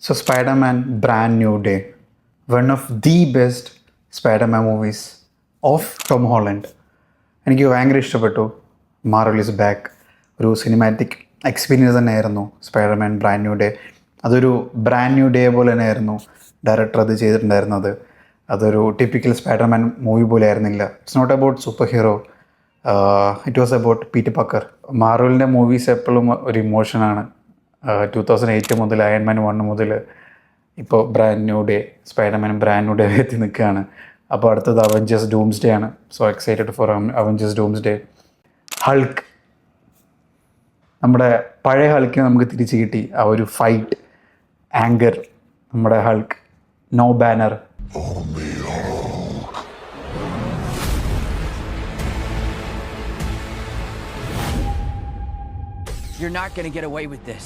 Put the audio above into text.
So, Spider Man Brand New Day, one of the best Spider-Man movies of Tom Holland. എനിക്ക് ഭയങ്കര ഇഷ്ടപ്പെട്ടു. Marvel is back. ഒരു cinematic experience തന്നെയായിരുന്നു Spiderman brand new day. അതൊരു brand new day പോലെ തന്നെയായിരുന്നു director അത് ചെയ്തിട്ടുണ്ടായിരുന്നത്. അതൊരു ടിപ്പിക്കൽ സ്പൈഡർമാൻ മൂവി പോലെ ആയിരുന്നില്ല. It's not about superhero, it was about Peter Parker. മാർവലിൻ്റെ മൂവീസ് എപ്പോഴും ഒരു ഇമോഷനാണ്. 2008 മുതൽ അയൺമാൻ 1 മുതൽ ഇപ്പോൾ brand new day, Spider Man brand new day എത്തി നിൽക്കുകയാണ്. അപ്പോൾ അടുത്തത് അവഞ്ചേഴ്സ് ഡൂംസ് ഡേ ആണ്. So excited for Avengers Doomsday. Hulk, നമ്മുടെ പഴയ ഹൾക്കിനെ നമുക്ക് തിരിച്ച് കിട്ടി. ആ ഒരു ഫൈറ്റ്, ആങ്കർ, നമ്മുടെ Hulk, no Banner. You're not gonna get away with this.